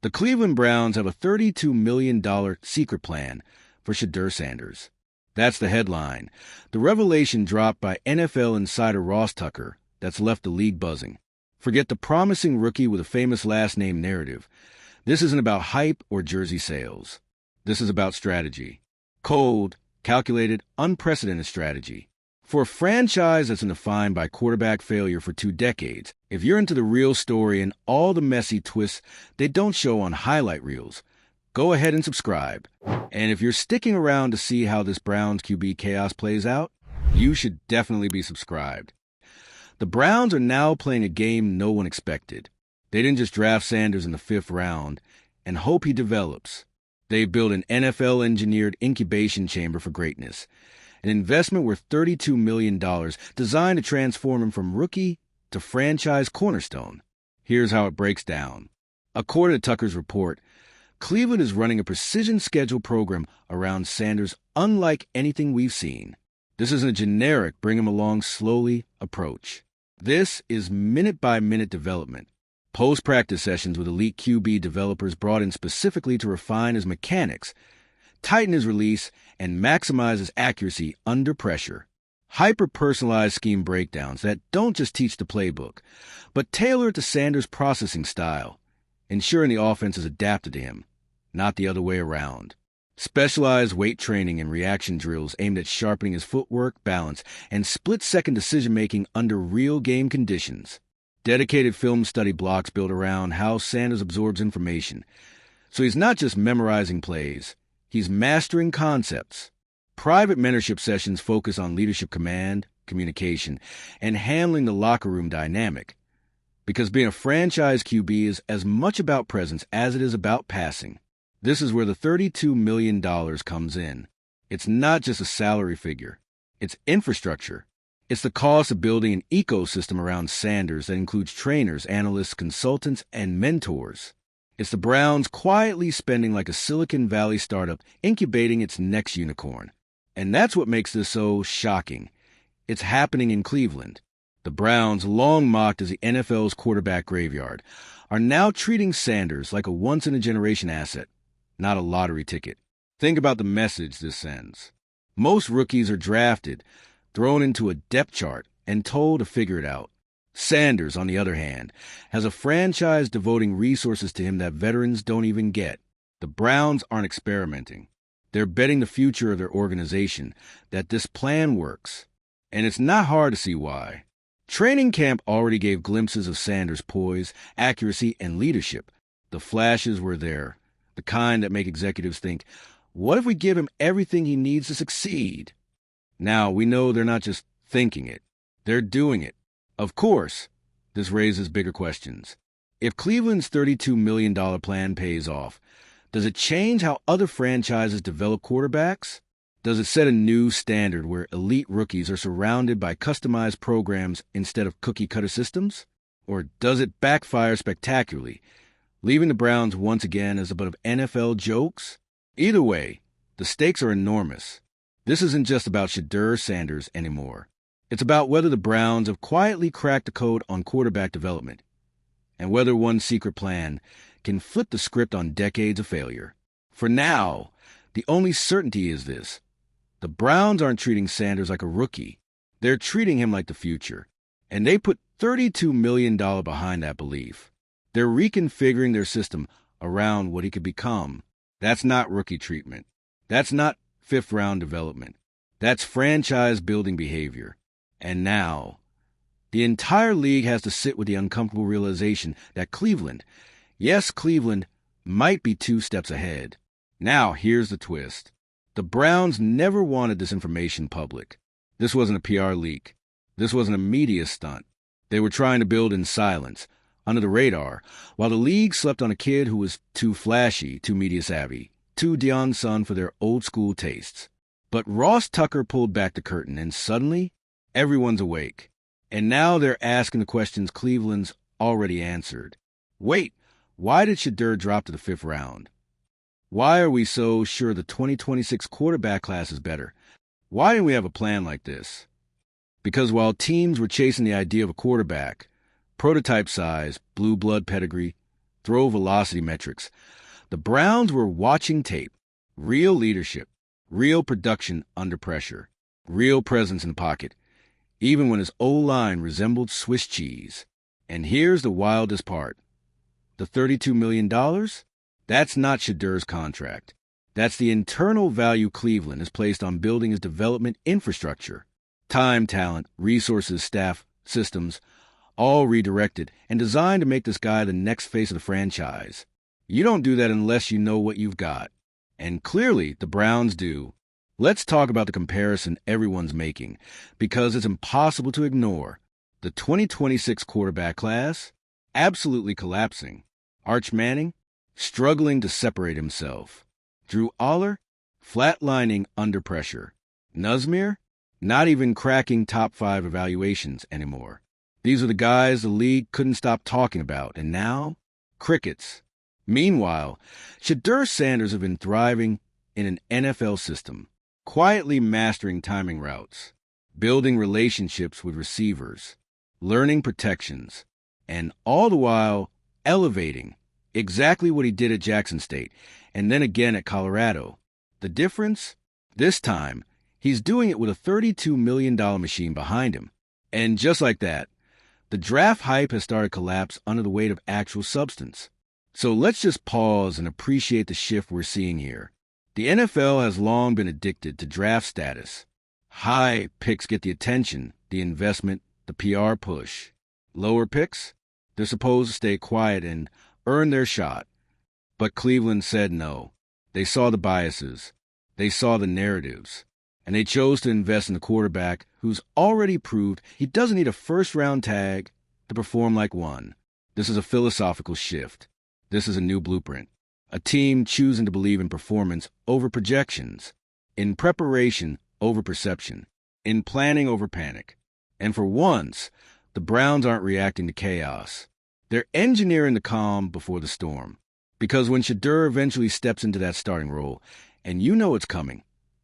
The Cleveland Browns have a $32 million secret plan for Shedeur Sanders. That's the headline. The revelation dropped by NFL insider Ross Tucker that's left the league buzzing. Forget the promising rookie with a famous last name narrative. This isn't about hype or jersey sales. This is about strategy. Cold, calculated, unprecedented strategy. For a franchise that's been defined by quarterback failure for 2 decades, if you're into the real story and all the messy twists they don't show on highlight reels, go ahead and subscribe. And if you're sticking around to see how this Browns QB chaos plays out, you should definitely be subscribed. The Browns are now playing a game no one expected. They didn't just draft Sanders in the 5th round and hope he develops. They built an NFL-engineered incubation chamber for greatness, an investment worth $32 million designed to transform him from rookie to franchise cornerstone. Here's how it breaks down. According to Tucker's report, Cleveland is running a precision schedule program around Sanders unlike anything we've seen. This isn't a generic bring him along slowly approach. This is minute-by-minute development. Post-practice sessions with elite QB developers brought in specifically to refine his mechanics, tighten his release, and maximize his accuracy under pressure. Hyper-personalized scheme breakdowns that don't just teach the playbook, but tailor it to Sanders' processing style, ensuring the offense is adapted to him, not the other way around. Specialized weight training and reaction drills aimed at sharpening his footwork, balance, and split-second decision-making under real game conditions. Dedicated film study blocks built around how Sanders absorbs information. So he's not just memorizing plays, he's mastering concepts. Private mentorship sessions focus on leadership command, communication, and handling the locker room dynamic. Because being a franchise QB is as much about presence as it is about passing. This is where the $32 million comes in. It's not just a salary figure. It's infrastructure. It's the cost of building an ecosystem around Sanders that includes trainers, analysts, consultants, and mentors. It's the Browns quietly spending like a Silicon Valley startup incubating its next unicorn. And that's what makes this so shocking. It's happening in Cleveland. The Browns, long mocked as the NFL's quarterback graveyard, are now treating Sanders like a once-in-a-generation asset, not a lottery ticket. Think about the message this sends. Most rookies are drafted, thrown into a depth chart, and told to figure it out. Sanders, on the other hand, has a franchise devoting resources to him that veterans don't even get. The Browns aren't experimenting. They're betting the future of their organization that this plan works. And it's not hard to see why. Training camp already gave glimpses of Sanders' poise, accuracy, and leadership. The flashes were there, the kind that make executives think, what if we give him everything he needs to succeed? Now, we know they're not just thinking it. They're doing it. Of course, this raises bigger questions. If Cleveland's $32 million plan pays off, does it change how other franchises develop quarterbacks? Does it set a new standard where elite rookies are surrounded by customized programs instead of cookie-cutter systems? Or does it backfire spectacularly, leaving the Browns once again as a butt of NFL jokes? Either way, the stakes are enormous. This isn't just about Shedeur Sanders anymore. It's about whether the Browns have quietly cracked the code on quarterback development, and whether one secret plan can flip the script on decades of failure. For now, the only certainty is this. The Browns aren't treating Sanders like a rookie. They're treating him like the future. And they put $32 million behind that belief. They're reconfiguring their system around what he could become. That's not rookie treatment. That's not 5th-round development. That's franchise-building behavior. And now, the entire league has to sit with the uncomfortable realization that Cleveland, yes, Cleveland, might be 2 steps ahead. Now, here's the twist. The Browns never wanted this information public. This wasn't a PR leak. This wasn't a media stunt. They were trying to build in silence, under the radar, while the league slept on a kid who was too flashy, too media-savvy, too Deion Sun for their old-school tastes. But Ross Tucker pulled back the curtain, and suddenly, everyone's awake. And now they're asking the questions Cleveland's already answered. Wait, why did Shedeur drop to the 5th round? Why are we so sure the 2026 quarterback class is better? Why didn't we have a plan like this? Because while teams were chasing the idea of a quarterback, prototype size, blue blood pedigree, throw velocity metrics. The Browns were watching tape. Real leadership, real production under pressure, real presence in the pocket, even when his O-line resembled Swiss cheese. And here's the wildest part. The $32 million? That's not Shedeur's contract. That's the internal value Cleveland has placed on building his development infrastructure. Time, talent, resources, staff, systems, all redirected and designed to make this guy the next face of the franchise. You don't do that unless you know what you've got. And clearly, the Browns do. Let's talk about the comparison everyone's making, because it's impossible to ignore. The 2026 quarterback class, absolutely collapsing. Arch Manning, struggling to separate himself. Drew Aller, flatlining under pressure. Nuzmir, not even cracking top 5 evaluations anymore. These are the guys the league couldn't stop talking about, and now, crickets. Meanwhile, Shedeur Sanders have been thriving in an NFL system, quietly mastering timing routes, building relationships with receivers, learning protections, and all the while elevating exactly what he did at Jackson State and then again at Colorado. The difference? This time, he's doing it with a $32 million machine behind him. And just like that, the draft hype has started to collapse under the weight of actual substance. So let's just pause and appreciate the shift we're seeing here. The NFL has long been addicted to draft status. High picks get the attention, the investment, the PR push. Lower picks? They're supposed to stay quiet and earn their shot. But Cleveland said no. They saw the biases. They saw the narratives. And they chose to invest in the quarterback who's already proved he doesn't need a first-round tag to perform like one. This is a philosophical shift. This is a new blueprint. A team choosing to believe in performance over projections, in preparation over perception, in planning over panic. And for once, the Browns aren't reacting to chaos. They're engineering the calm before the storm. Because when Shedeur eventually steps into that starting role, and you know it's coming,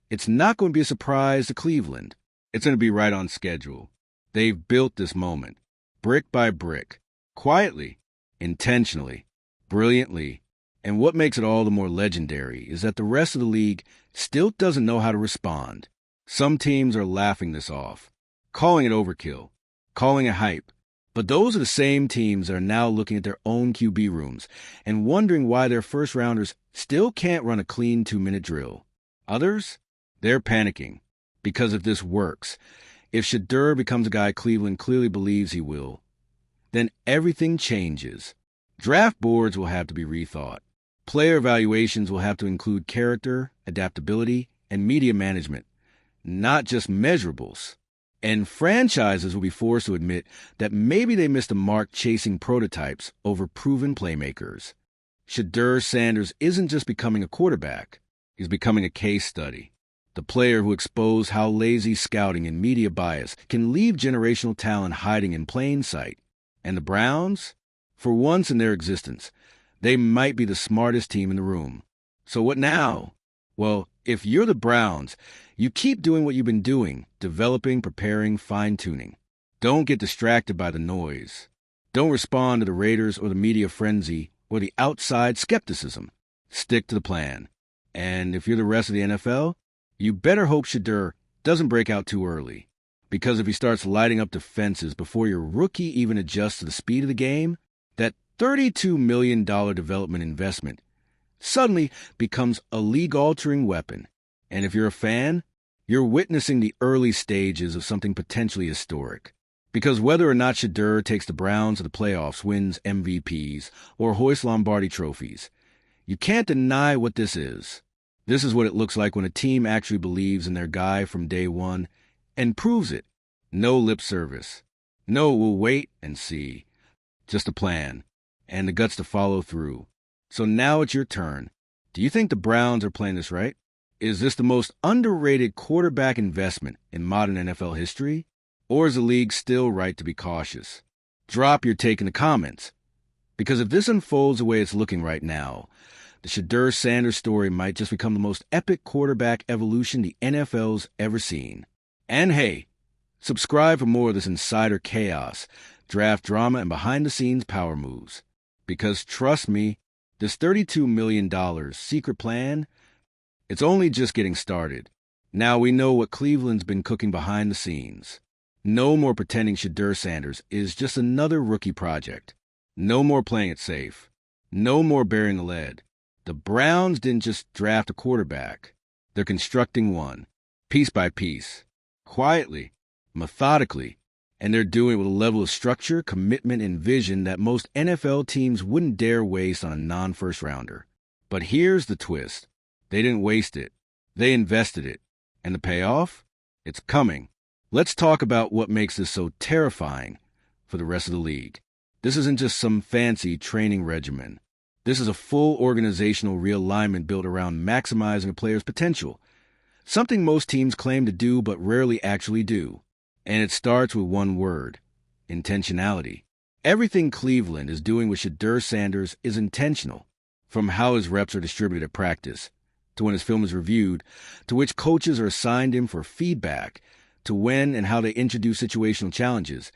it's not going to be a surprise to Cleveland. It's going to be right on schedule. They've built this moment, brick by brick, quietly, intentionally, brilliantly. And what makes it all the more legendary is that the rest of the league still doesn't know how to respond. Some teams are laughing this off, calling it overkill, calling it hype. But those are the same teams that are now looking at their own QB rooms and wondering why their first-rounders still can't run a clean 2-minute drill. Others? They're panicking. Because if this works, if Shedeur becomes a guy Cleveland clearly believes he will, then everything changes. Draft boards will have to be rethought. Player evaluations will have to include character, adaptability, and media management, not just measurables. And franchises will be forced to admit that maybe they missed the mark chasing prototypes over proven playmakers. Shedeur Sanders isn't just becoming a quarterback. He's becoming a case study. The player who exposed how lazy scouting and media bias can leave generational talent hiding in plain sight. And the Browns? For once in their existence, they might be the smartest team in the room. So what now? Well, if you're the Browns, you keep doing what you've been doing, developing, preparing, fine-tuning. Don't get distracted by the noise. Don't respond to the Raiders or the media frenzy or the outside skepticism. Stick to the plan. And if you're the rest of the NFL, you better hope Shedeur doesn't break out too early. Because if he starts lighting up defenses before your rookie even adjusts to the speed of the game, that $32 million development investment suddenly becomes a league-altering weapon. And if you're a fan, you're witnessing the early stages of something potentially historic. Because whether or not Shedeur takes the Browns to the playoffs, wins MVPs, or hoists Lombardi trophies, you can't deny what this is. This is what it looks like when a team actually believes in their guy from day one and proves it. No lip service. No, we'll wait and see. Just a plan. And the guts to follow through. So now it's your turn. Do you think the Browns are playing this right? Is this the most underrated quarterback investment in modern NFL history? Or is the league still right to be cautious? Drop your take in the comments. Because if this unfolds the way it's looking right now, the Shedeur Sanders story might just become the most epic quarterback evolution the NFL's ever seen. And hey, subscribe for more of this insider chaos, draft drama, and behind-the-scenes power moves. Because trust me, this $32 million secret plan, it's only just getting started. Now we know what Cleveland's been cooking behind the scenes. No more pretending Shedeur Sanders is just another rookie project. No more playing it safe. No more burying the lead. The Browns didn't just draft a quarterback. They're constructing one, piece by piece, quietly, methodically, and they're doing it with a level of structure, commitment, and vision that most NFL teams wouldn't dare waste on a non-first rounder. But here's the twist. They didn't waste it. They invested it. And the payoff? It's coming. Let's talk about what makes this so terrifying for the rest of the league. This isn't just some fancy training regimen. This is a full organizational realignment built around maximizing a player's potential, something most teams claim to do but rarely actually do. And it starts with one word: intentionality. Everything Cleveland is doing with Shedeur Sanders is intentional, from how his reps are distributed at practice, to when his film is reviewed, to which coaches are assigned him for feedback, to when and how they introduce situational challenges.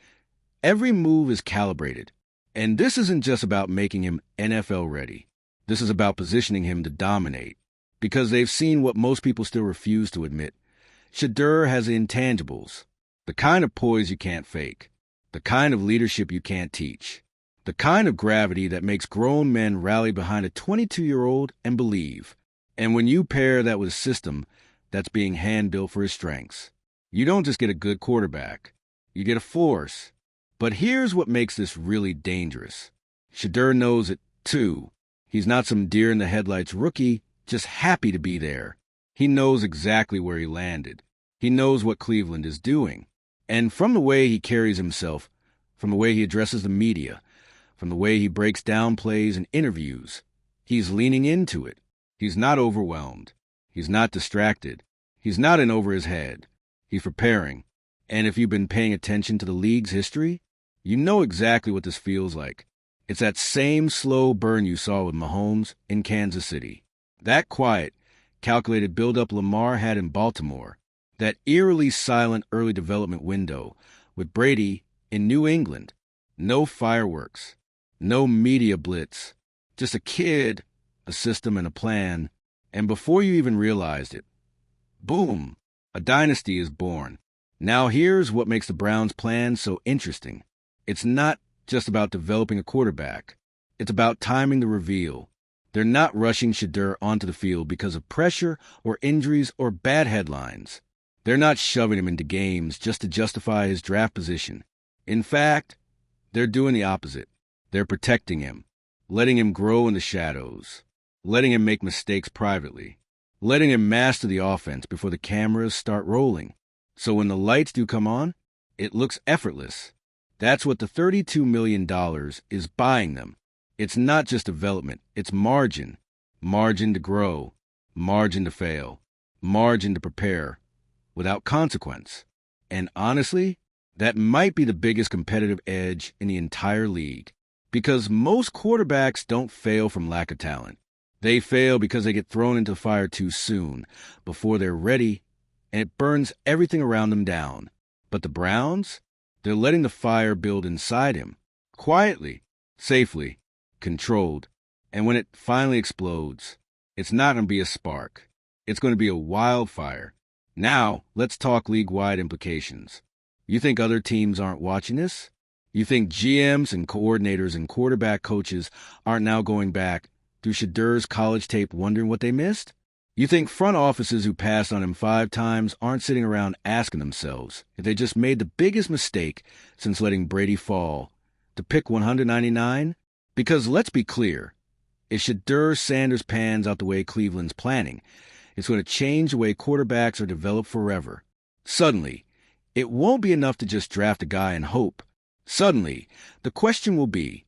Every move is calibrated. And this isn't just about making him NFL ready. This is about positioning him to dominate. Because they've seen what most people still refuse to admit. Shedeur has the intangibles. The kind of poise you can't fake. The kind of leadership you can't teach. The kind of gravity that makes grown men rally behind a 22-year-old and believe. And when you pair that with a system that's being hand-built for his strengths, you don't just get a good quarterback. You get a force. But here's what makes this really dangerous. Shedeur knows it, too. He's not some deer-in-the-headlights rookie just happy to be there. He knows exactly where he landed. He knows what Cleveland is doing. And from the way he carries himself, from the way he addresses the media, from the way he breaks down plays and interviews, he's leaning into it. He's not overwhelmed. He's not distracted. He's not in over his head. He's preparing. And if you've been paying attention to the league's history, you know exactly what this feels like. It's that same slow burn you saw with Mahomes in Kansas City. That quiet, calculated build-up Lamar had in Baltimore. That eerily silent early development window with Brady in New England. No fireworks. No media blitz. Just a kid, a system, and a plan. And before you even realized it, boom, a dynasty is born. Now here's what makes the Browns' plan so interesting. It's not just about developing a quarterback. It's about timing the reveal. They're not rushing Shedeur onto the field because of pressure or injuries or bad headlines. They're not shoving him into games just to justify his draft position. In fact, they're doing the opposite. They're protecting him, letting him grow in the shadows, letting him make mistakes privately, letting him master the offense before the cameras start rolling. So when the lights do come on, it looks effortless. That's what the $32 million is buying them. It's not just development, it's margin. Margin to grow, margin to fail, margin to prepare, without consequence. And honestly, that might be the biggest competitive edge in the entire league. Because most quarterbacks don't fail from lack of talent. They fail because they get thrown into the fire too soon, before they're ready, and it burns everything around them down. But the Browns? They're letting the fire build inside him, quietly, safely, controlled. And when it finally explodes, it's not going to be a spark. It's going to be a wildfire. Now, let's talk league-wide implications. You think other teams aren't watching this? You think GMs and coordinators and quarterback coaches aren't now going back through Shedeur's college tape wondering what they missed? You think front offices who passed on him 5 times aren't sitting around asking themselves if they just made the biggest mistake since letting Brady fall to pick 199? Because let's be clear, if Shedeur Sanders pans out the way Cleveland's planning, it's going to change the way quarterbacks are developed forever. Suddenly, it won't be enough to just draft a guy and hope. Suddenly, the question will be,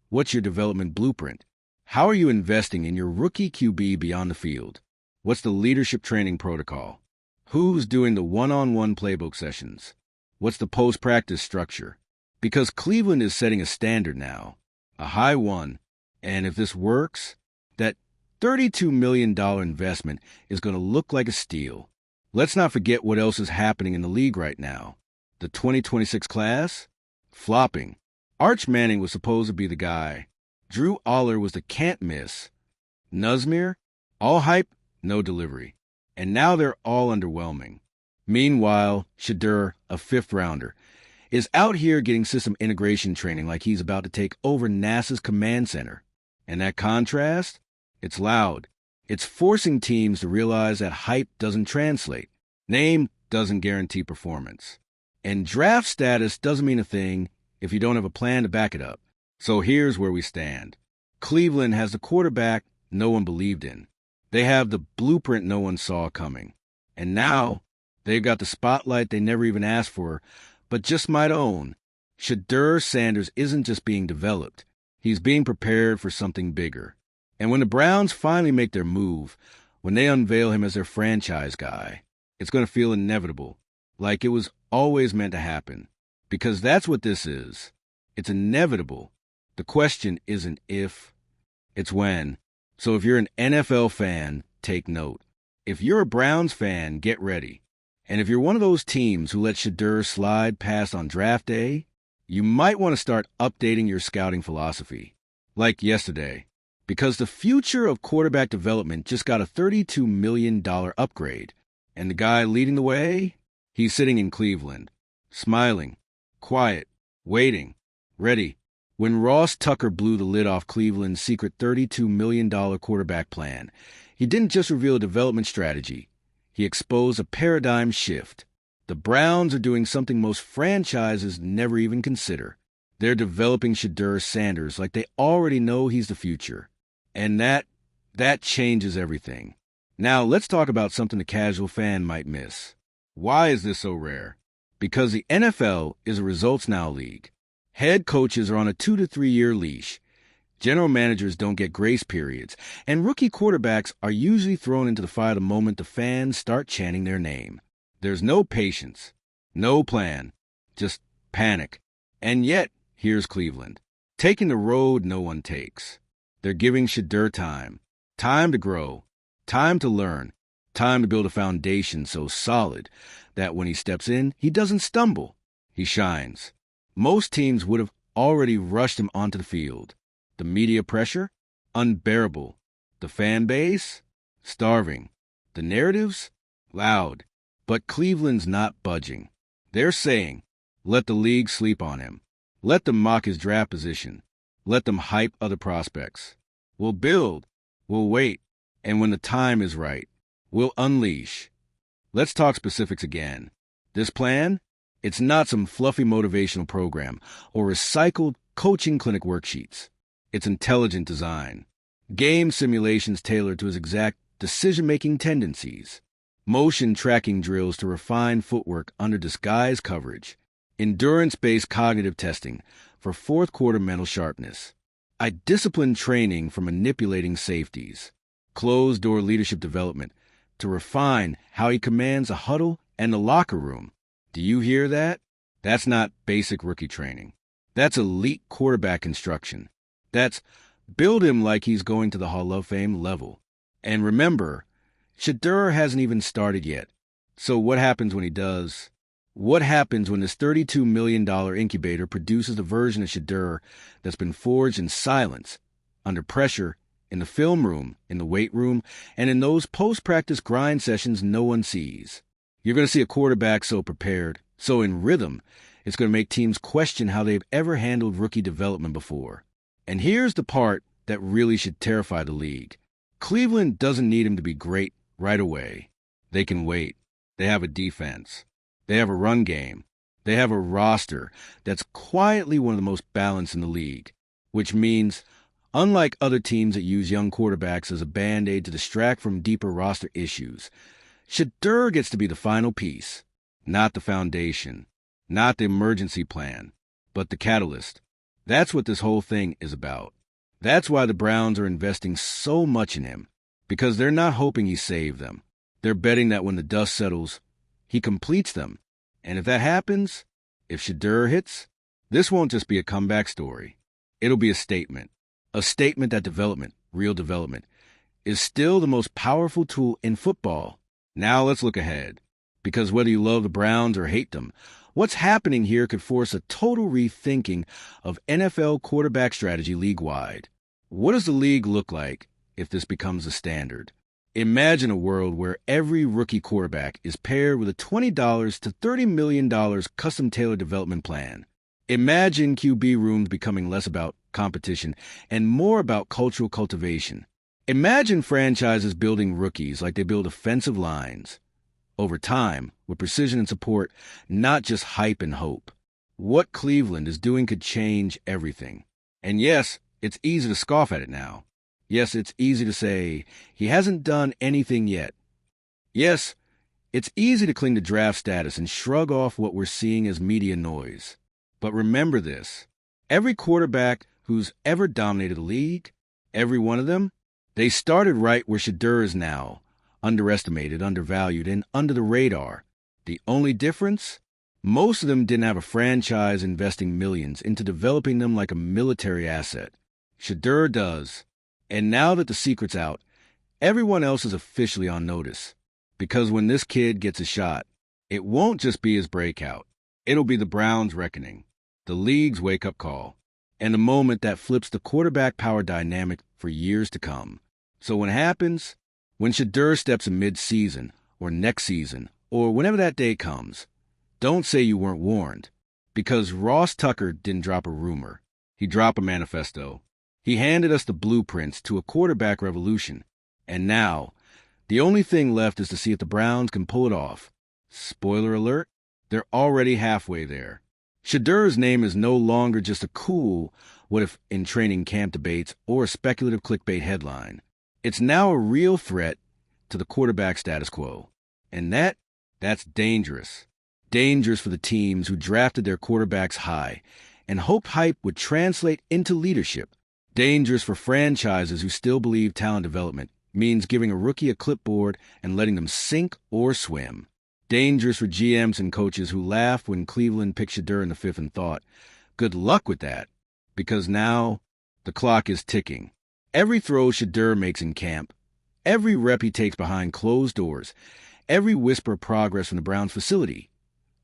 what's your development blueprint? How are you investing in your rookie QB beyond the field? What's the leadership training protocol? Who's doing the one-on-one playbook sessions? What's the post-practice structure? Because Cleveland is setting a standard now, a high one, and if this works, that $32 million investment is going to look like a steal. Let's not forget what else is happening in the league right now. The 2026 class? Flopping. Arch Manning was supposed to be the guy. Drew Aller was the can't miss. Nuzmir, all hype, no delivery. And now they're all underwhelming. Meanwhile, Shedeur, a fifth-rounder, is out here getting system integration training like he's about to take over NASA's command center. And that contrast? It's loud. It's forcing teams to realize that hype doesn't translate. Name doesn't guarantee performance. And draft status doesn't mean a thing if you don't have a plan to back it up. So here's where we stand. Cleveland has the quarterback no one believed in. They have the blueprint no one saw coming. And now, they've got the spotlight they never even asked for, but just might own. Shedeur Sanders isn't just being developed. He's being prepared for something bigger. And when the Browns finally make their move, when they unveil him as their franchise guy, it's going to feel inevitable, like it was always meant to happen. Because that's what this is. It's inevitable. The question isn't if, it's when. So if you're an NFL fan, take note. If you're a Browns fan, get ready. And if you're one of those teams who let Shedeur slide past on draft day, you might want to start updating your scouting philosophy. Like yesterday. Because the future of quarterback development just got a $32 million upgrade. And the guy leading the way? He's sitting in Cleveland. Smiling. Quiet. Waiting. Ready. When Ross Tucker blew the lid off Cleveland's secret $32 million quarterback plan, he didn't just reveal a development strategy. He exposed a paradigm shift. The Browns are doing something most franchises never even consider. They're developing Shedeur Sanders like they already know he's the future. And that changes everything. Now let's talk about something the casual fan might miss. Why is this so rare? Because the NFL is a results now league. Head coaches are on a 2 to 3 year leash. General managers don't get grace periods, and rookie quarterbacks are usually thrown into the fire the moment the fans start chanting their name. There's no patience, no plan, just panic. And yet, here's Cleveland, taking the road no one takes. They're giving Shedeur time to grow, time to learn, time to build a foundation so solid that when he steps in, he doesn't stumble, he shines. Most teams would have already rushed him onto the field. The media pressure? Unbearable. The fan base? Starving. The narratives? Loud. But Cleveland's not budging. They're saying, let the league sleep on him. Let them mock his draft position. Let them hype other prospects. We'll build. We'll wait. And when the time is right, we'll unleash. Let's talk specifics again. This plan? It's not some fluffy motivational program or recycled coaching clinic worksheets. It's intelligent design. Game simulations tailored to his exact decision-making tendencies. Motion tracking drills to refine footwork under disguised coverage. Endurance-based cognitive testing for fourth-quarter mental sharpness. Disciplined training for manipulating safeties. Closed-door leadership development to refine how he commands a huddle and the locker room. Do you hear that? That's not basic rookie training. That's elite quarterback instruction. That's build him like he's going to the Hall of Fame level. And remember, Shedeur hasn't even started yet. So what happens when he does? What happens when this $32 million incubator produces a version of Shedeur that's been forged in silence, under pressure, in the film room, in the weight room, and in those post-practice grind sessions no one sees? You're going to see a quarterback so prepared, so in rhythm, it's going to make teams question how they've ever handled rookie development before. And here's the part that really should terrify the league. Cleveland doesn't need him to be great right away. They can wait. They have a defense. They have a run game. They have a roster that's quietly one of the most balanced in the league, which means, unlike other teams that use young quarterbacks as a band-aid to distract from deeper roster issues, Shedeur gets to be the final piece, not the foundation, not the emergency plan, but the catalyst. That's what this whole thing is about. That's why the Browns are investing so much in him, because they're not hoping he saves them. They're betting that when the dust settles, he completes them. And if that happens, if Shedeur hits, this won't just be a comeback story. It'll be a statement that development, real development, is still the most powerful tool in football. Now let's look ahead, because whether you love the Browns or hate them, what's happening here could force a total rethinking of NFL quarterback strategy league-wide. What does the league look like if this becomes a standard? Imagine a world where every rookie quarterback is paired with a $20 to $30 million custom-tailored development plan. Imagine QB rooms becoming less about competition and more about cultural cultivation. Imagine franchises building rookies like they build offensive lines. Over time, with precision and support, not just hype and hope. What Cleveland is doing could change everything. And yes, it's easy to scoff at it now. Yes, it's easy to say, he hasn't done anything yet. Yes, it's easy to cling to draft status and shrug off what we're seeing as media noise. But remember this. Every quarterback who's ever dominated the league, every one of them, they started right where Shedeur is now, underestimated, undervalued, and under the radar. The only difference? Most of them didn't have a franchise investing millions into developing them like a military asset. Shedeur does. And now that the secret's out, everyone else is officially on notice. Because when this kid gets a shot, it won't just be his breakout. It'll be the Browns' reckoning, the league's wake-up call, and the moment that flips the quarterback power dynamic for years to come. So when it happens, when Shedeur steps in mid-season, or next season, or whenever that day comes, don't say you weren't warned. Because Ross Tucker didn't drop a rumor. He dropped a manifesto. He handed us the blueprints to a quarterback revolution. And now, the only thing left is to see if the Browns can pull it off. Spoiler alert, they're already halfway there. Shedeur's name is no longer just a cool what-if in training camp debates or a speculative clickbait headline. It's now a real threat to the quarterback status quo. And that's dangerous. Dangerous for the teams who drafted their quarterbacks high and hoped hype would translate into leadership. Dangerous for franchises who still believe talent development means giving a rookie a clipboard and letting them sink or swim. Dangerous for GMs and coaches who laughed when Cleveland picked Shedeur in the fifth and thought, good luck with that, because now the clock is ticking. Every throw Shedeur makes in camp, every rep he takes behind closed doors, every whisper of progress from the Browns facility,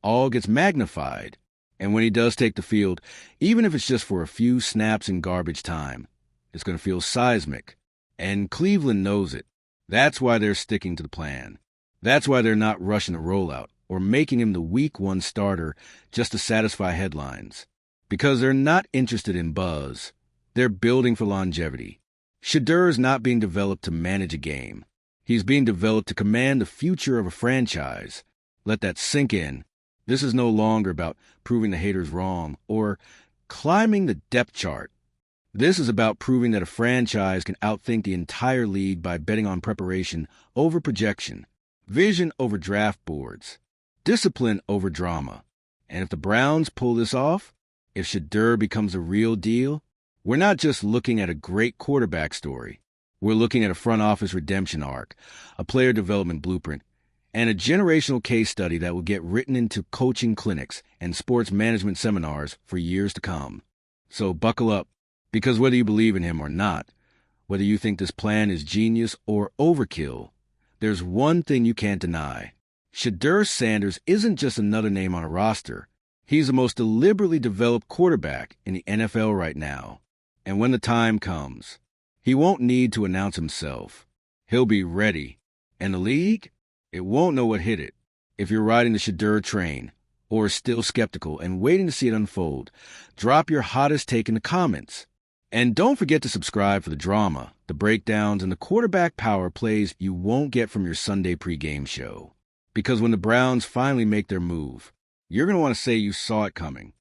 all gets magnified. And when he does take the field, even if it's just for a few snaps in garbage time, it's going to feel seismic. And Cleveland knows it. That's why they're sticking to the plan. That's why they're not rushing the rollout or making him the week one starter just to satisfy headlines. Because they're not interested in buzz. They're building for longevity. Shedeur is not being developed to manage a game. He's being developed to command the future of a franchise. Let that sink in. This is no longer about proving the haters wrong or climbing the depth chart. This is about proving that a franchise can outthink the entire league by betting on preparation over projection, vision over draft boards, discipline over drama. And if the Browns pull this off, if Shedeur becomes a real deal, we're not just looking at a great quarterback story. We're looking at a front office redemption arc, a player development blueprint, and a generational case study that will get written into coaching clinics and sports management seminars for years to come. So buckle up, because whether you believe in him or not, whether you think this plan is genius or overkill, there's one thing you can't deny. Shedeur Sanders isn't just another name on a roster. He's the most deliberately developed quarterback in the NFL right now. And when the time comes, he won't need to announce himself. He'll be ready. And the league? It won't know what hit it. If you're riding the Shedeur train, or still skeptical and waiting to see it unfold, drop your hottest take in the comments. And don't forget to subscribe for the drama, the breakdowns, and the quarterback power plays you won't get from your Sunday pregame show. Because when the Browns finally make their move, you're going to want to say you saw it coming.